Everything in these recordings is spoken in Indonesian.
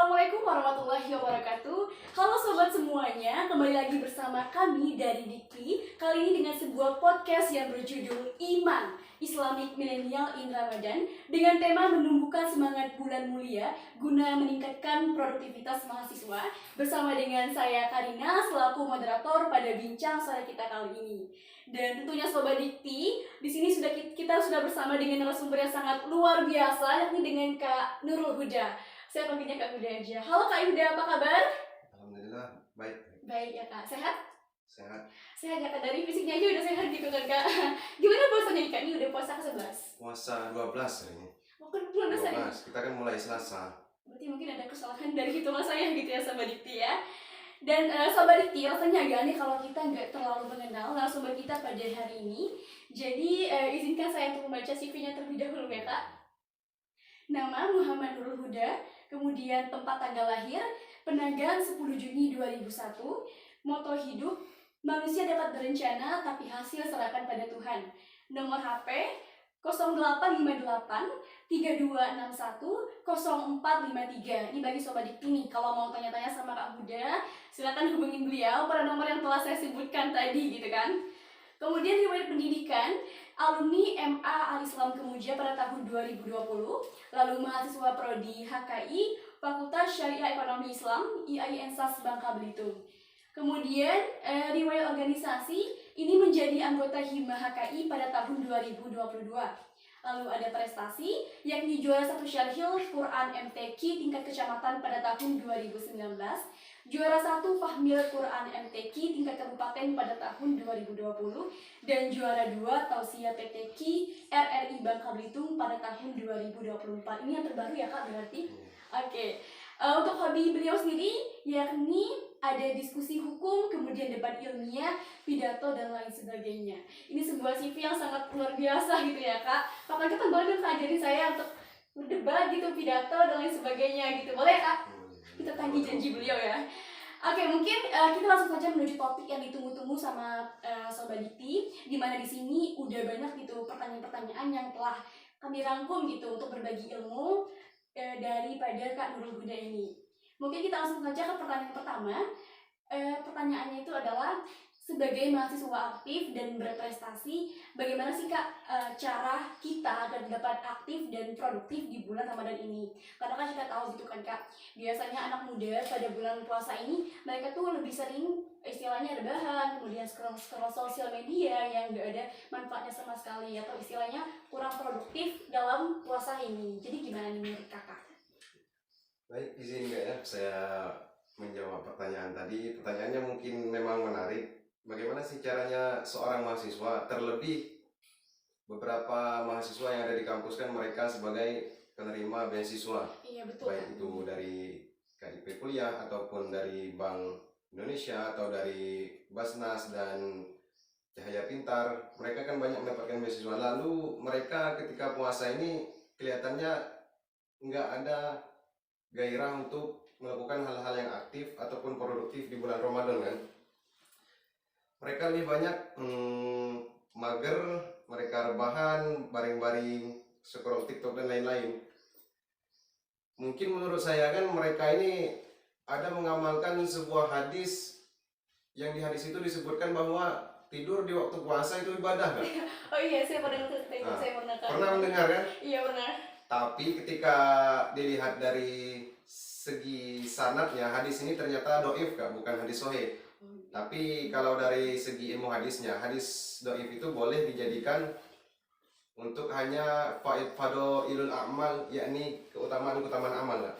Assalamualaikum warahmatullahi wabarakatuh. Halo sobat semuanya, kembali lagi bersama kami dari Dikti. Kali ini dengan sebuah podcast yang berjudul Iman Islamic Millennial in Ramadan, dengan tema menumbuhkan semangat bulan mulia guna meningkatkan produktivitas mahasiswa, bersama dengan saya Karina selaku moderator pada bincang sore kita kali ini. Dan tentunya sobat Dikti, di sini kita sudah bersama dengan narasumber yang sangat luar biasa, yakni dengan Kak Nurul Huda. Saya panggilnya Kak Huda aja. Halo Kak Huda, apa kabar? Alhamdulillah, baik. Baik ya Kak, sehat? Sehat. Sehat ya Kak, dari fisiknya aja udah sehat gitu kan Kak. Gimana puasanya Kak? Ini udah puasa ke-11? Puasa 12 hari ini. Oh, kan bulan besar ya? 12, kita kan mulai Selasa. Berarti mungkin ada kesalahan dari hitungan saya gitu ya Sobat Dikti ya. Dan Sobat Dikti, rasanya agak aneh kalau kita nggak terlalu mengenal narasumber kita pada hari ini. Jadi izinkan saya untuk membaca CV-nya terlebih dahulu ya Kak. Nama Muhammad Nurul Huda, kemudian tempat tanggal lahir, Penagan 10 Juni 2001, moto hidup, manusia dapat berencana tapi hasil serahkan pada Tuhan. Nomor HP 0858 3261 0453. Ini bagi Sobat Dikti nih, kalau mau tanya-tanya sama Kak Huda, silakan hubungin beliau pada nomor yang telah saya sebutkan tadi gitu kan. Kemudian riwayat pendidikan, alumni MA Al-Islam Kemuja pada tahun 2020, lalu mahasiswa prodi HKI, Fakultas Syariah Ekonomi Islam, IAIN SAS Bangka Belitung. Kemudian riwayat organisasi, ini menjadi anggota Hima HKI pada tahun 2022. Lalu ada prestasi, yakni juara 1 Syarhil Quran MTQ tingkat kecamatan pada tahun 2019, juara 1 Fahmil Quran MTQ tingkat kabupaten pada tahun 2020, dan juara 2 Tausiah PTQ RRI Bangka Belitung pada tahun 2024. Ini yang terbaru ya Kak berarti? Oke. Untuk hobi beliau sendiri yakni ada diskusi hukum, kemudian debat ilmiah, pidato, dan lain sebagainya. Ini sebuah CV yang sangat luar biasa gitu ya Kak. Kapan-kapan boleh dong Kak ajarin saya untuk berdebat gitu, pidato, dan lain sebagainya gitu. Boleh Kak? Kita tagih janji beliau ya. Oke, mungkin kita langsung saja menuju topik yang ditunggu-tunggu sama Sobat Dikti, dimana di sini udah banyak gitu pertanyaan-pertanyaan yang telah kami rangkum gitu untuk berbagi ilmu daripada Kak Nurul Huda ini. Mungkin kita langsung saja ke pertanyaan pertama. Pertanyaannya itu adalah, sebagai mahasiswa aktif dan berprestasi, bagaimana sih Kak cara kita agar dapat aktif dan produktif di bulan Ramadan ini? Karena kan kita tahu gitu kan Kak, biasanya anak muda pada bulan puasa ini mereka tuh lebih sering istilahnya rebahan, kemudian scroll sosial media yang gak ada manfaatnya sama sekali, atau istilahnya kurang produktif dalam puasa ini. Jadi gimana nih menurut Kakak? Baik, izin nggak ya saya menjawab pertanyaan tadi. Pertanyaannya mungkin memang menarik. Bagaimana sih caranya seorang mahasiswa, terlebih beberapa mahasiswa yang ada di kampus kan mereka sebagai penerima beasiswa. Iya betul. Baik itu dari KIP kuliah ataupun dari Bank Indonesia atau dari Basnas dan Cahaya Pintar, mereka kan banyak mendapatkan beasiswa. Lalu mereka ketika puasa ini kelihatannya nggak ada gairah untuk melakukan hal-hal yang aktif ataupun produktif di bulan Ramadan kan. Mereka lebih banyak mager, mereka rebahan, baring-baring, scroll TikTok dan lain-lain. Mungkin menurut saya kan mereka ini ada mengamalkan sebuah hadis, yang di hadis itu disebutkan bahwa tidur di waktu puasa itu ibadah kan? Oh iya, saya pernah dengar. Saya pernah mendengar kan? Iya pernah. Tapi ketika dilihat dari segi sanadnya, hadis ini ternyata doif Kak, bukan hadis sahih. Tapi kalau dari segi ilmu hadisnya, hadis doif itu boleh dijadikan untuk hanya fadhailul a'mal, yakni keutamaan-keutamaan amal Kak.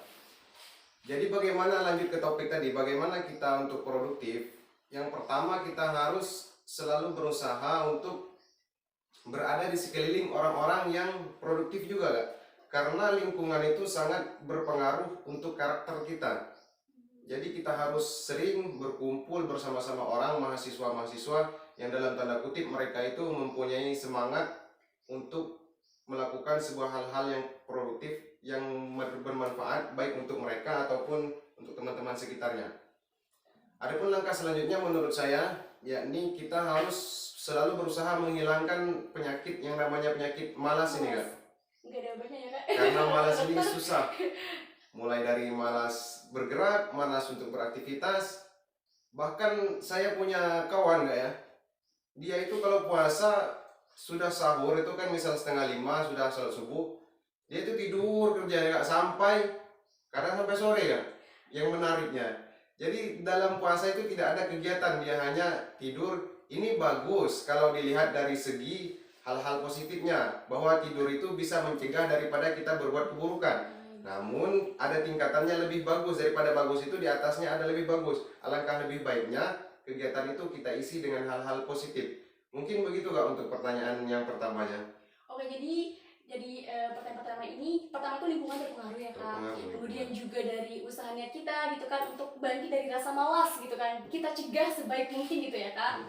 Jadi bagaimana, lanjut ke topik tadi, bagaimana kita untuk produktif? Yang pertama, kita harus selalu berusaha untuk berada di sekeliling orang-orang yang produktif juga Kak. Karena lingkungan itu sangat berpengaruh untuk karakter kita. Jadi kita harus sering berkumpul bersama-sama orang, mahasiswa-mahasiswa yang dalam tanda kutip mereka itu mempunyai semangat untuk melakukan sebuah hal-hal yang produktif, yang bermanfaat baik untuk mereka ataupun untuk teman-teman sekitarnya. Adapun langkah selanjutnya menurut saya, yakni kita harus selalu berusaha menghilangkan penyakit yang namanya penyakit malas ini Kak. Nggak ada obatnya ya Kak? Karena malas ini susah. mulai dari malas bergerak, malas untuk beraktivitas. Bahkan saya punya kawan ya, dia itu kalau puasa sudah sahur itu kan misal 4:30 sudah sholat subuh, dia itu tidur kerja nggak sampai, kadang sampai sore ya. Yang menariknya, jadi dalam puasa itu tidak ada kegiatan, dia hanya tidur. Ini bagus kalau dilihat dari segi hal-hal positifnya, bahwa tidur itu bisa mencegah daripada kita berbuat keburukan. Namun ada tingkatannya lebih bagus, daripada bagus itu di atasnya ada lebih bagus. Alangkah lebih baiknya kegiatan itu kita isi dengan hal-hal positif. Mungkin begitu Kak untuk pertanyaan yang pertamanya. Oke, pertanyaan pertama ini, pertama itu lingkungan berpengaruh ya Kak. Berpengaruh. Kemudian juga dari usahanya kita gitu kan, untuk bangkit dari rasa malas gitu kan, kita cegah sebaik mungkin gitu ya Kak.